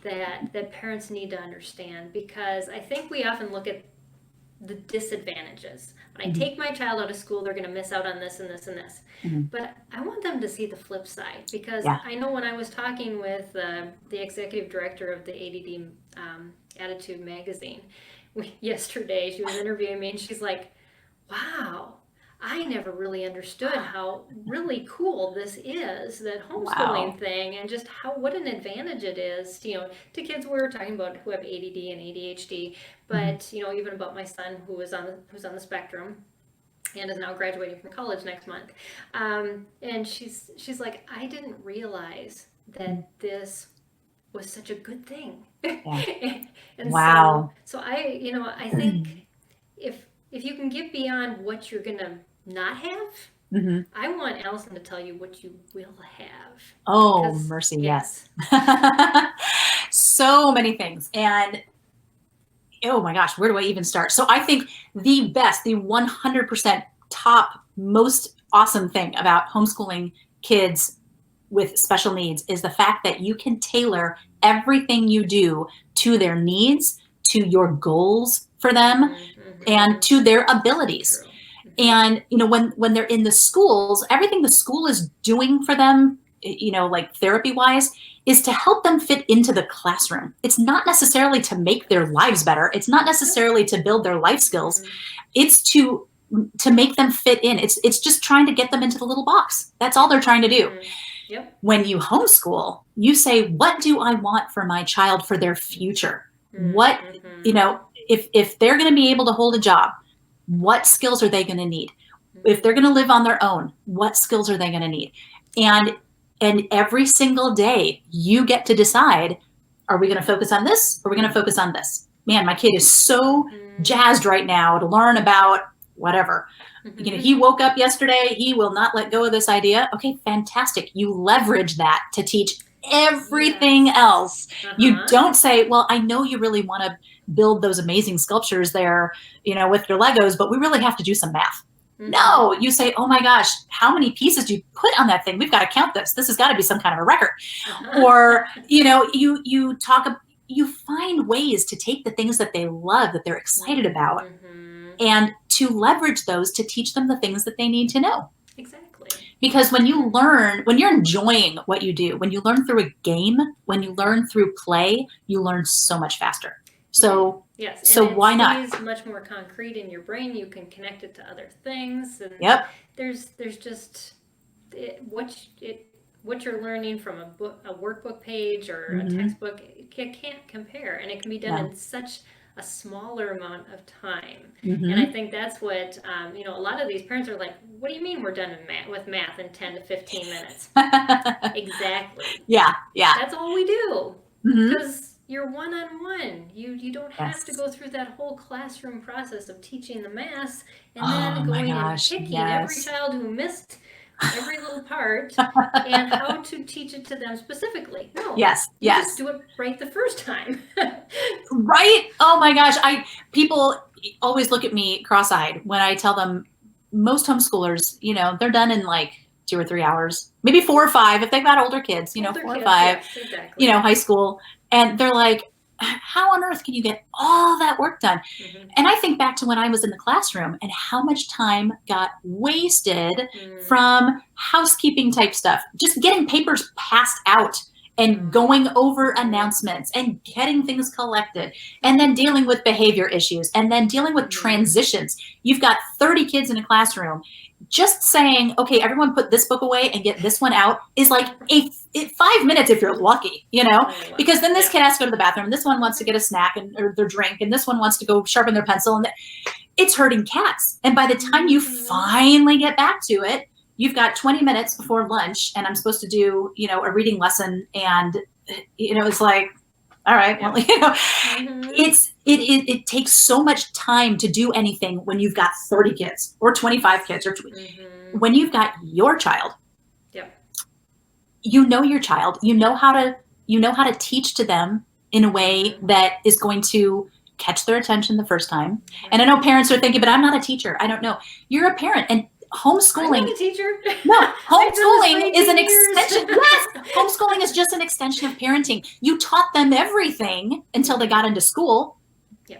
that parents need to understand, because I think we often look at the disadvantages. When I take my child out of school, they're going to miss out on this and this and this. But I want them to see the flip side, because Yeah. I know when I was talking with the executive director of the ADD Attitude magazine yesterday, she was interviewing me and she's like, wow, I never really understood how really cool this is, that homeschooling Wow. thing, and just what an advantage it is, to kids we're talking about who have ADD and ADHD, but even about my son who's on the spectrum and is now graduating from college next month. And she's like, I didn't realize that this was such a good thing. Yeah. And Wow. so I think if you can get beyond what you're gonna not have, I want Alison to tell you what you will have. Oh, Because mercy, yes. yes. So many things. And oh my gosh, where do I even start? So I think the best, the 100% top, most awesome thing about homeschooling kids with special needs is the fact that you can tailor everything you do to their needs, to your goals for them, and to their abilities. True. And when they're in the schools, everything the school is doing for them, like therapy wise, is to help them fit into the classroom. It's not necessarily to make their lives better. It's not necessarily to build their life skills. It's to make them fit in. It's just trying to get them into the little box. That's all they're trying to do. Yep. When you homeschool, you say, what do I want for my child for their future? What, if they're going to be able to hold a job, what skills are they going to need? If they're going to live on their own, what skills are they going to need? And every single day you get to decide, are we going to focus on this? Or are we going to focus on this? Man, my kid is so jazzed right now to learn about whatever. He woke up yesterday. He will not let go of this idea. Okay, fantastic. You leverage that to teach everything else. You don't say, well, I know you really want to build those amazing sculptures there, with your Legos, but we really have to do some math. No, you say, oh my gosh, how many pieces do you put on that thing? We've got to count this. This has got to be some kind of a record. Or, you find ways to take the things that they love, that they're excited about, and to leverage those to teach them the things that they need to know. Exactly. Because when you're enjoying what you do, when you learn through a game, when you learn through play, you learn so much faster. So yes, so why not? It stays much more concrete in your brain. You can connect it to other things, and there's just what you're learning from a workbook page or a textbook. It can't compare, and it can be done in such a smaller amount of time. And I think that's what a lot of these parents are like, what do you mean we're done with math in 10 to 15 minutes? Exactly. Yeah. That's all we do. Because you're one-on-one. You don't have to go through that whole classroom process of teaching the math and then going and picking every child who missed every little part and how to teach it to them specifically. No. Yes. Just do it right the first time. Right? Oh my gosh. People always look at me cross-eyed when I tell them most homeschoolers, they're done in like 2 or 3 hours, maybe 4 or 5 if they've got older kids, 4 or 5, yes, exactly. High school. And they're like, how on earth can you get all that work done? And I think back to when I was in the classroom and how much time got wasted from housekeeping type stuff, just getting papers passed out and going over announcements and getting things collected and then dealing with behavior issues and then dealing with transitions. You've got 30 kids in a classroom. Just saying, okay, everyone put this book away and get this one out is like 5 minutes if you're lucky, because then this kid has to go to the bathroom. This one wants to get a snack or their drink, and this one wants to go sharpen their pencil. And it's herding cats. And by the time you finally get back to it, you've got 20 minutes before lunch, and I'm supposed to do, a reading lesson. And, it's like, all right, well, it takes so much time to do anything when you've got 30 kids or 25 kids or when you've got your child. Your child, you know how to teach to them in a way that is going to catch their attention the first time. And I know parents are thinking, but I'm not a teacher. I don't know. You're a parent, and homeschooling. I'm not a teacher. No, homeschooling is an extension. Yes, homeschooling is just an extension of parenting. You taught them everything until they got into school. Yeah.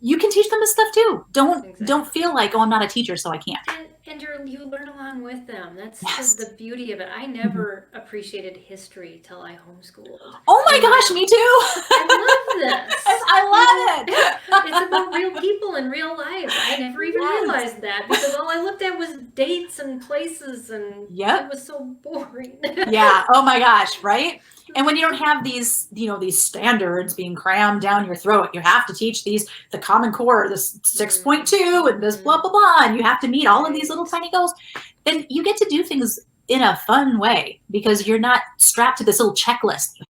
You can teach them this stuff too. Exactly. Don't feel like, oh, I'm not a teacher, so I can't. And you learn along with them. That's Yes. the beauty of it. I never appreciated history till I homeschooled. Oh my gosh, me too. I love this. I love it. It's about real people in real life. I never even realized that because all I looked at was dates and places, and it was so boring. Yeah. Oh my gosh. Right. And when you don't have these, these standards being crammed down your throat, you have to teach the Common Core, this 6.2 and this blah, blah, blah, and you have to meet all of these little tiny goals, then you get to do things in a fun way because you're not strapped to this little checklist. You